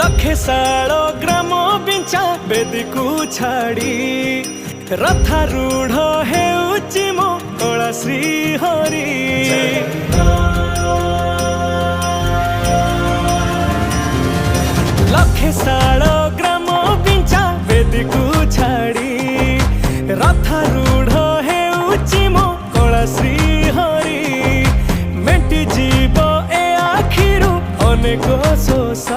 लखे साल ग्राम बिंचा बेदी को छाड़ी रथारूढ़ हेउची मो कला श्री हरि। लखे साल ग्राम बिंचा बेदी को छाड़ी रथारूढ़ हेउची मो कला श्री हरि। मेटी जीव ए आखिरु अनेक शोष